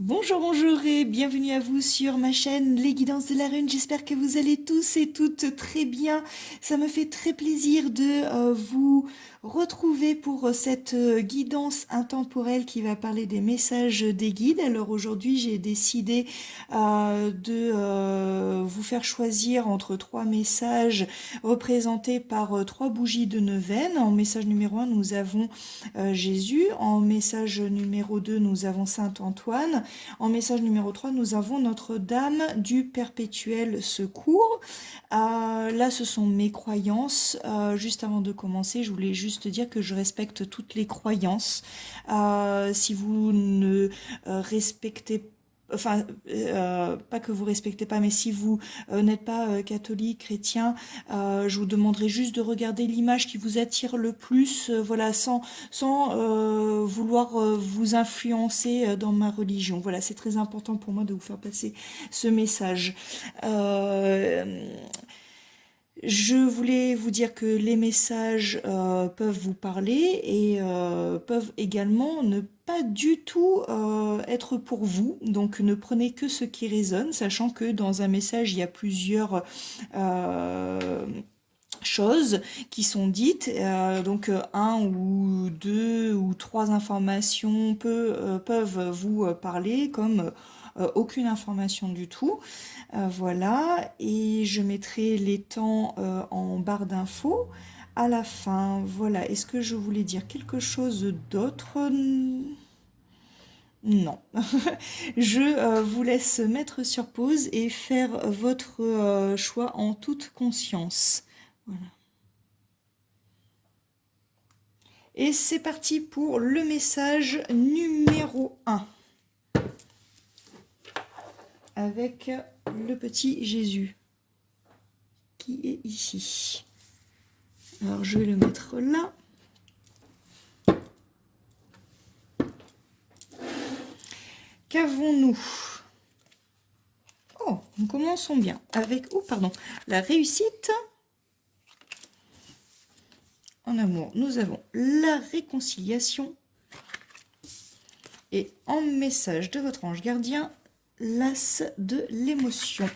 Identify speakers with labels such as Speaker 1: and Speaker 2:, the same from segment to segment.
Speaker 1: Bonjour, bonjour et bienvenue à vous sur ma chaîne Les Guidances de la Rune. J'espère que vous allez tous et toutes très bien. Ça me fait très plaisir de vous retrouver pour cette guidance intemporelle qui va parler des messages des guides. Alors aujourd'hui, j'ai décidé de vous faire choisir entre trois messages représentés par trois bougies de neuvaine. En message numéro 1, nous avons Jésus. En message numéro 2, nous avons Saint Antoine. En message numéro 3, nous avons Notre-Dame du Perpétuel Secours. Là, ce sont mes croyances. Juste avant de commencer, je voulais juste dire que je respecte toutes les croyances. Si vous ne respectez pas que vous respectez pas, mais si vous n'êtes pas catholique, chrétien, je vous demanderai juste de regarder l'image qui vous attire le plus, voilà, sans vouloir vous influencer dans ma religion. Voilà, c'est très important pour moi de vous faire passer ce message. Euh, je voulais vous dire que les messages peuvent vous parler et peuvent également ne pas du tout être pour vous. Donc ne prenez que ce qui résonne, sachant que dans un message, il y a plusieurs euh, choses qui sont dites. Donc un ou deux ou trois informations peuvent vous parler comme aucune information du tout. Voilà, et je mettrai les temps en barre d'infos à la fin. Voilà, est-ce que je voulais dire quelque chose d'autre? Non. Je vous laisse mettre sur pause et faire votre choix en toute conscience. Voilà. Et c'est parti pour le message numéro 1 avec le petit Jésus qui est ici. Alors je vais le mettre là. Qu'avons-nous? Oh, nous commençons bien avec, oh pardon, la réussite en amour. Nous avons la réconciliation et en message de votre ange gardien, l'as de l'émotion.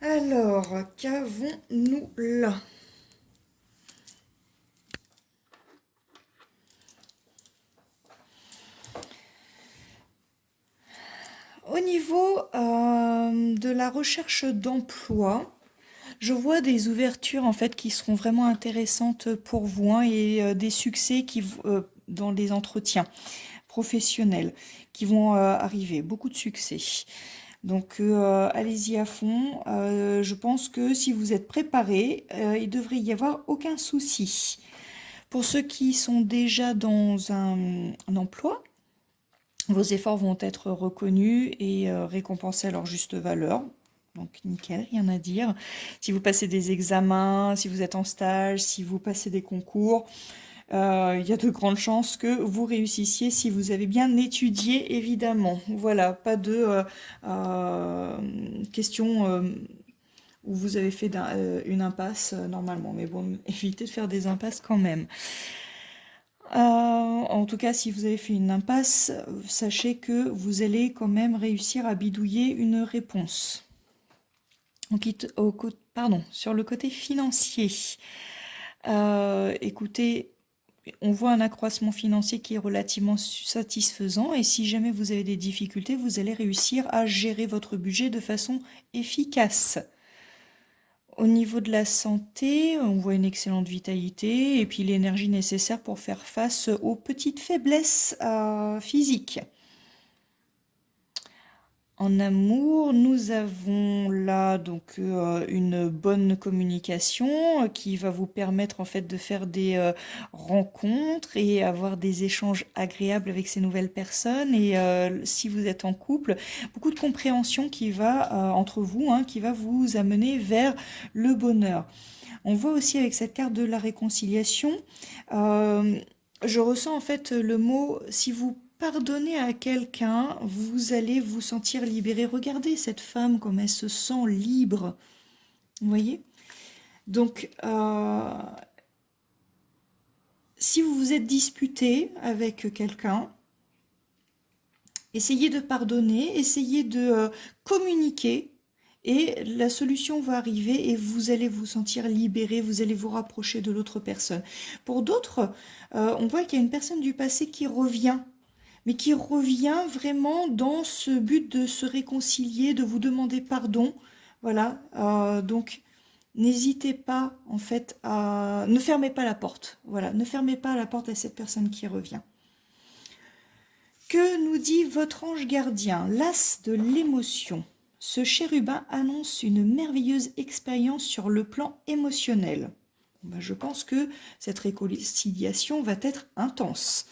Speaker 1: Alors, qu'avons-nous là? Au niveau de la recherche d'emploi, je vois des ouvertures en fait qui seront vraiment intéressantes pour vous, hein, et des succès dans les entretiens professionnels qui vont arriver. Beaucoup de succès. Donc allez-y à fond. Je pense que si vous êtes préparé, il devrait y avoir aucun souci. Pour ceux qui sont déjà dans un emploi, vos efforts vont être reconnus et récompensés à leur juste valeur. Donc nickel, rien à dire. Si vous passez des examens, si vous êtes en stage, si vous passez des concours, il y a de grandes chances que vous réussissiez si vous avez bien étudié, évidemment. Voilà, pas de questions où vous avez fait une impasse normalement. Mais bon, évitez de faire des impasses quand même. En tout cas, si vous avez fait une impasse, sachez que vous allez quand même réussir à bidouiller une réponse. Pardon, sur le côté financier, écoutez, on voit un accroissement financier qui est relativement satisfaisant et si jamais vous avez des difficultés, vous allez réussir à gérer votre budget de façon efficace. Au niveau de la santé, on voit une excellente vitalité et puis l'énergie nécessaire pour faire face aux petites faiblesses physiques. En amour, nous avons là donc une bonne communication qui va vous permettre en fait de faire des rencontres et avoir des échanges agréables avec ces nouvelles personnes. Et si vous êtes en couple, beaucoup de compréhension qui va entre vous, hein, qui va vous amener vers le bonheur. On voit aussi avec cette carte de la réconciliation, euh, je ressens en fait le mot si vous pardonnez à quelqu'un, vous allez vous sentir libéré. Regardez cette femme comme elle se sent libre. Vous voyez? Donc, si vous vous êtes disputé avec quelqu'un Essayez de pardonner, essayez de communiquer et la solution va arriver et vous allez vous sentir libéré, vous allez vous rapprocher de l'autre personne. Pour d'autres, on voit qu'il y a une personne du passé qui revient, mais qui revient vraiment dans ce but de se réconcilier, de vous demander pardon. Voilà, donc n'hésitez pas en fait à... Ne fermez pas la porte, voilà, ne fermez pas la porte à cette personne qui revient. Que nous dit votre ange gardien? L'as de l'émotion. Ce chérubin annonce une merveilleuse expérience sur le plan émotionnel. Je pense que cette réconciliation va être intense.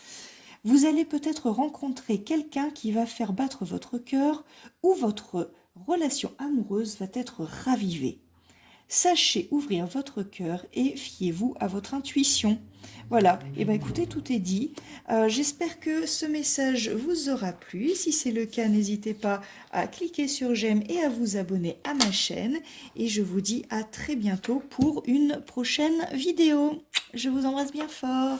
Speaker 1: Vous allez peut-être rencontrer quelqu'un qui va faire battre votre cœur ou votre relation amoureuse va être ravivée. Sachez ouvrir votre cœur et fiez-vous à votre intuition. Voilà, et bien écoutez, tout est dit. J'espère que ce message vous aura plu. Si c'est le cas, n'hésitez pas à cliquer sur j'aime et à vous abonner à ma chaîne. Et je vous dis à très bientôt pour une prochaine vidéo. Je vous embrasse bien fort.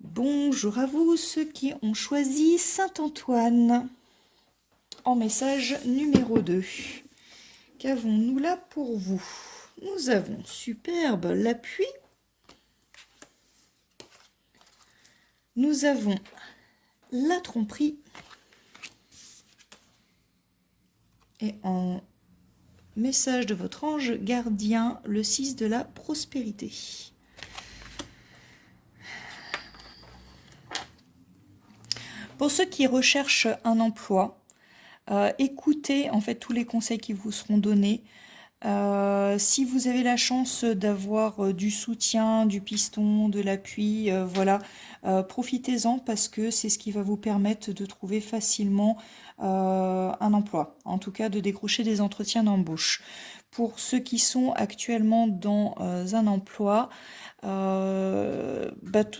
Speaker 1: Bonjour à vous, ceux qui ont choisi Saint-Antoine. En message numéro 2. Qu'avons-nous là pour vous? Nous avons superbe l'appui. Nous avons la tromperie. Et en message de votre ange gardien, le 6 de la prospérité. Pour ceux qui recherchent un emploi, écoutez en fait tous les conseils qui vous seront donnés. Si vous avez la chance d'avoir du soutien, du piston, de l'appui, voilà, profitez-en parce que c'est ce qui va vous permettre de trouver facilement un emploi, en tout cas de décrocher des entretiens d'embauche. Pour ceux qui sont actuellement dans un emploi, tout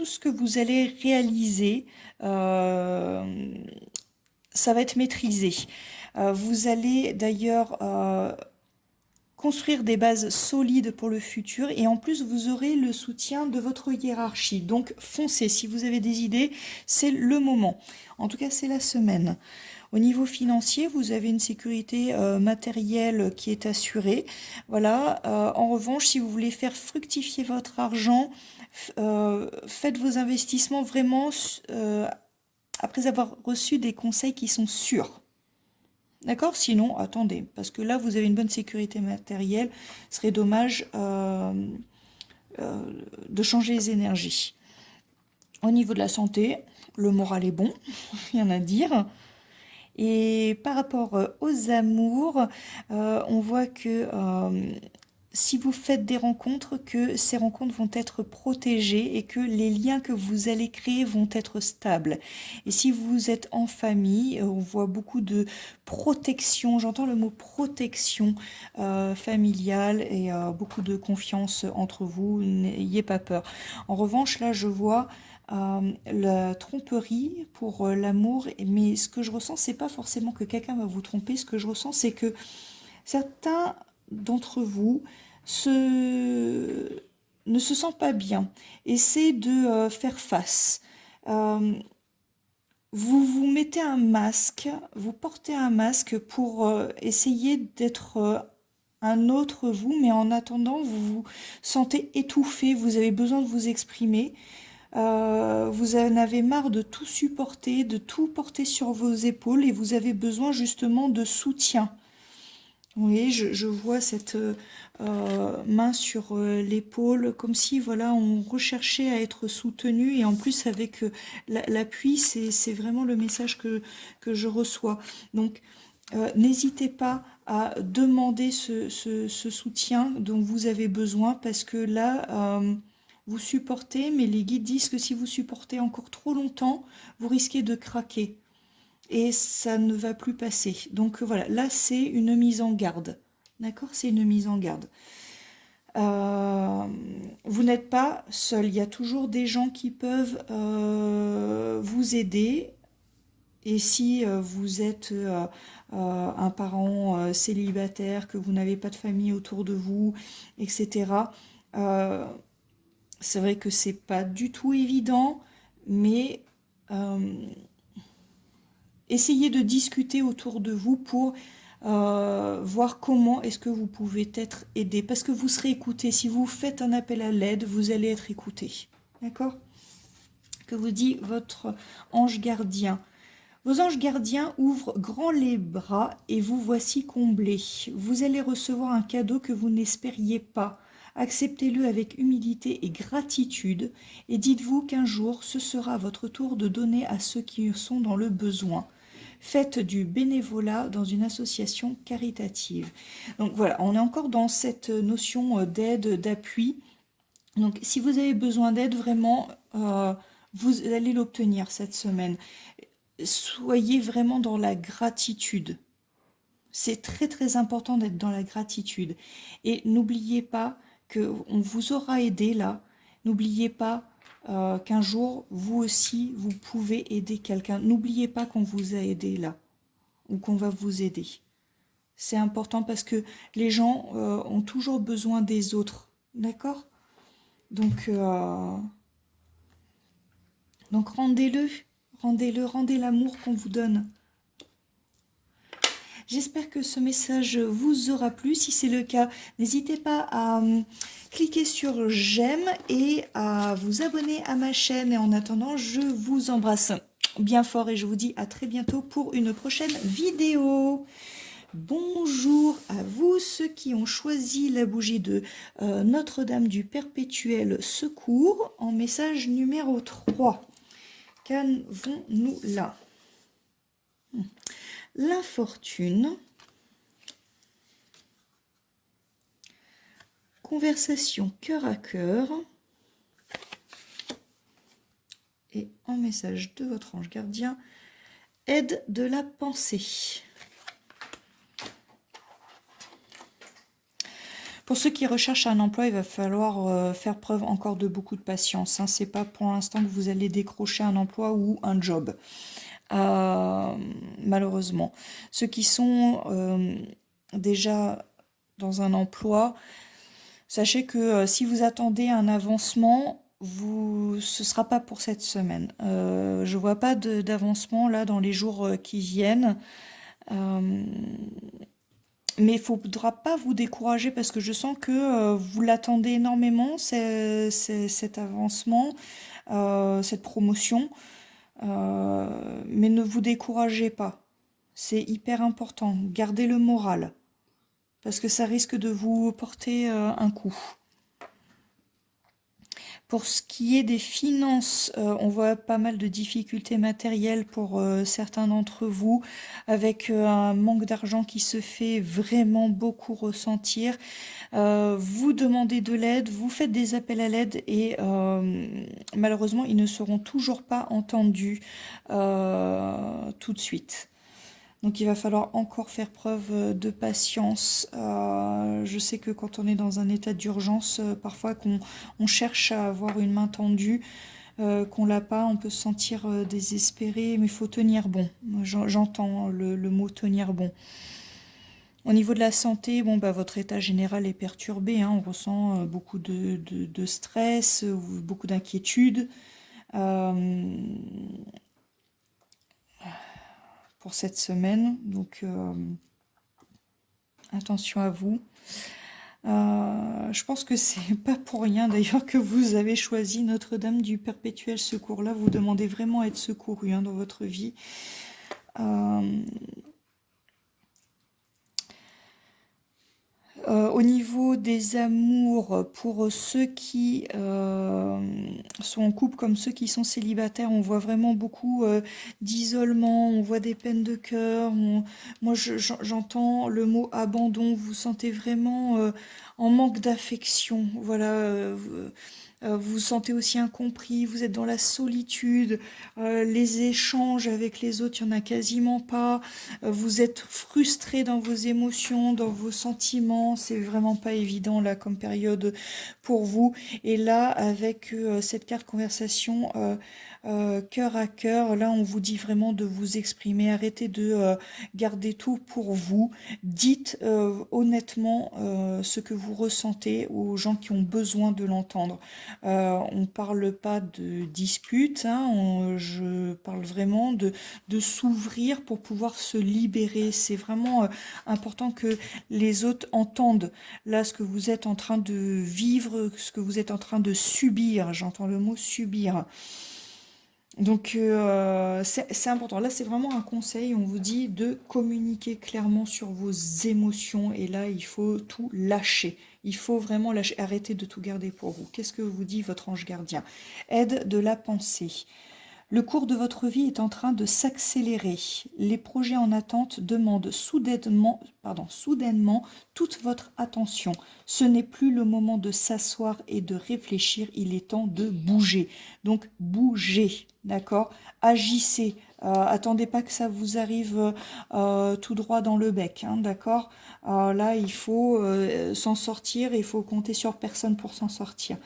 Speaker 1: ce que vous allez réaliser, ça va être maîtrisé. Vous allez d'ailleurs construire des bases solides pour le futur et en plus vous aurez le soutien de votre hiérarchie. Donc foncez, si vous avez des idées, c'est le moment. En tout cas, c'est la semaine. Au niveau financier, vous avez une sécurité matérielle qui est assurée. Voilà. En revanche, si vous voulez faire fructifier votre argent, faites vos investissements vraiment après avoir reçu des conseils qui sont sûrs. D'accord? Sinon, attendez, parce que là, vous avez une bonne sécurité matérielle. Ce serait dommage de changer les énergies. Au niveau de la santé, le moral est bon, rien à dire. Et par rapport aux amours, on voit que si vous faites des rencontres, que ces rencontres vont être protégées et que les liens que vous allez créer vont être stables. Et si vous êtes en famille, on voit beaucoup de protection, j'entends le mot protection familiale et beaucoup de confiance entre vous, n'ayez pas peur. En revanche, là, je vois la tromperie pour l'amour, mais ce que je ressens, c'est pas forcément que quelqu'un va vous tromper, ce que je ressens, c'est que certains d'entre vous ne se sentent pas bien, essaient de faire face. Vous vous mettez un masque, vous portez un masque pour essayer d'être un autre vous, mais en attendant, vous vous sentez étouffé, vous avez besoin de vous exprimer. Vous en avez marre de tout supporter, de tout porter sur vos épaules et vous avez besoin justement de soutien. Oui, je vois cette main sur l'épaule, comme si voilà, on recherchait à être soutenu et en plus avec l'appui, c'est vraiment le message que je reçois. Donc, n'hésitez pas à demander ce soutien dont vous avez besoin parce que là, vous supportez, mais les guides disent que si vous supportez encore trop longtemps, vous risquez de craquer et ça ne va plus passer. Donc voilà, là c'est une mise en garde. D'accord? C'est une mise en garde. Vous n'êtes pas seul, il y a toujours des gens qui peuvent vous aider. Et si vous êtes un parent célibataire, que vous n'avez pas de famille autour de vous, etc., c'est vrai que c'est pas du tout évident, mais essayez de discuter autour de vous pour voir comment est-ce que vous pouvez être aidé. Parce que vous serez écouté. Si vous faites un appel à l'aide, vous allez être écouté. D'accord? Que vous dit votre ange gardien? Vos anges gardiens ouvrent grand les bras et vous voici comblés. Vous allez recevoir un cadeau que vous n'espériez pas. Acceptez-le avec humilité et gratitude et dites-vous qu'un jour ce sera votre tour de donner à ceux qui sont dans le besoin. Faites du bénévolat dans une association caritative. Donc voilà, on est encore dans cette notion d'aide, d'appui. Donc si vous avez besoin d'aide, vraiment, vous allez l'obtenir cette semaine. Soyez vraiment dans la gratitude. C'est très très important d'être dans la gratitude. Et n'oubliez pas qu'on vous aura aidé là. N'oubliez pas qu'un jour, vous aussi, vous pouvez aider quelqu'un. N'oubliez pas qu'on vous a aidé là. Ou qu'on va vous aider. C'est important parce que les gens ont toujours besoin des autres. D'accord? Donc rendez-le. Rendez-le, rendez l'amour qu'on vous donne. J'espère que ce message vous aura plu. Si c'est le cas, n'hésitez pas à cliquer sur j'aime et à vous abonner à ma chaîne. Et en attendant, je vous embrasse bien fort et je vous dis à très bientôt pour une prochaine vidéo. Bonjour à vous, ceux qui ont choisi la bougie de Notre-Dame du Perpétuel Secours en message numéro 3. Qu'avons-nous là? L'infortune, conversation cœur à cœur, et en message de votre ange gardien, aide de la pensée. Pour ceux qui recherchent un emploi, il va falloir faire preuve encore de beaucoup de patience. Ce n'est pas pour l'instant que vous allez décrocher un emploi ou un job. Malheureusement. Ceux qui sont déjà dans un emploi, sachez que si vous attendez un avancement, ce ne sera pas pour cette semaine. Je ne vois pas d'avancement là dans les jours qui viennent. Mais il ne faudra pas vous décourager parce que je sens que vous l'attendez énormément, cet avancement, cette promotion. Mais ne vous découragez pas. C'est hyper important. Gardez le moral. Parce que ça risque de vous porter un coup. Pour ce qui est des finances, on voit pas mal de difficultés matérielles pour certains d'entre vous, avec un manque d'argent qui se fait vraiment beaucoup ressentir. Vous demandez de l'aide, vous faites des appels à l'aide et malheureusement, ils ne seront toujours pas entendus tout de suite. Donc il va falloir encore faire preuve de patience. Je sais que quand on est dans un état d'urgence, parfois qu'on cherche à avoir une main tendue, qu'on l'a pas, on peut se sentir désespéré, mais il faut tenir bon. J'entends le mot tenir bon. Au niveau de la santé, bon, bah, votre état général est perturbé, hein, on ressent beaucoup de stress, beaucoup d'inquiétude. Pour cette semaine, donc attention à vous. Je pense que c'est pas pour rien d'ailleurs que vous avez choisi Notre-Dame du Perpétuel Secours. Là, vous demandez vraiment à être secouru hein, dans votre vie. Au niveau des amours, pour ceux qui sont en couple comme ceux qui sont célibataires, on voit vraiment beaucoup d'isolement, on voit des peines de cœur. Moi, j'entends le mot abandon, vous vous sentez vraiment en manque d'affection. Voilà, vous vous sentez aussi incompris, vous êtes dans la solitude, les échanges avec les autres, il n'y en a quasiment pas, vous êtes frustré dans vos émotions, dans vos sentiments, c'est vraiment pas évident là comme période pour vous. Et là, avec cette carte conversation, cœur à cœur. Là, on vous dit vraiment de vous exprimer. Arrêtez de garder tout pour vous. Dites honnêtement ce que vous ressentez aux gens qui ont besoin de l'entendre. On ne parle pas de dispute, hein, je parle vraiment de s'ouvrir pour pouvoir se libérer. C'est vraiment important que les autres entendent là ce que vous êtes en train de vivre, ce que vous êtes en train de subir. J'entends le mot subir. Donc c'est important. Là, c'est vraiment un conseil. On vous dit de communiquer clairement sur vos émotions. Et là, il faut tout lâcher. Il faut vraiment lâcher. Arrêtez de tout garder pour vous. Qu'est-ce que vous dit votre ange gardien? Aide de la pensée. Le cours de votre vie est en train de s'accélérer. Les projets en attente demandent soudainement toute votre attention. Ce n'est plus le moment de s'asseoir et de réfléchir, il est temps de bouger. Donc bougez, d'accord? Agissez. Attendez pas que ça vous arrive tout droit dans le bec, hein, d'accord? Là, il faut s'en sortir et il faut compter sur personne pour s'en sortir.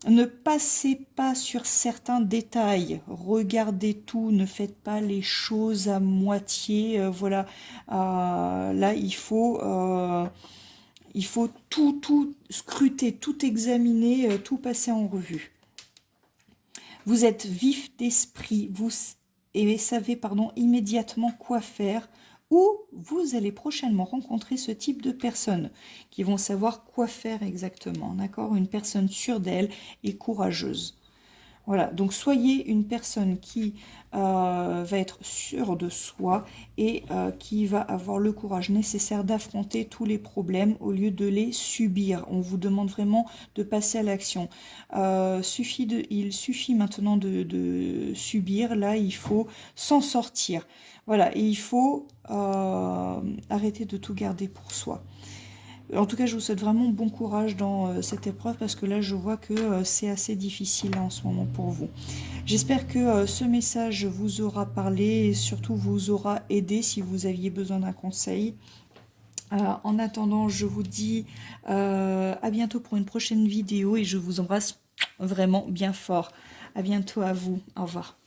Speaker 1: Ne passez pas sur certains détails, regardez tout, ne faites pas les choses à moitié, voilà. Là, il faut tout scruter, tout examiner, tout passer en revue. Vous êtes vif d'esprit, vous savez immédiatement quoi faire, ou vous allez prochainement rencontrer ce type de personnes qui vont savoir quoi faire exactement, d'accord? Une personne sûre d'elle et courageuse. Voilà, donc soyez une personne qui va être sûre de soi et qui va avoir le courage nécessaire d'affronter tous les problèmes au lieu de les subir. On vous demande vraiment de passer à l'action. Il suffit maintenant de subir, là il faut s'en sortir. Voilà, et il faut arrêter de tout garder pour soi. En tout cas, je vous souhaite vraiment bon courage dans cette épreuve parce que là, je vois que c'est assez difficile en ce moment pour vous. J'espère que ce message vous aura parlé et surtout vous aura aidé si vous aviez besoin d'un conseil. En attendant, je vous dis à bientôt pour une prochaine vidéo et je vous embrasse vraiment bien fort. À bientôt à vous. Au revoir.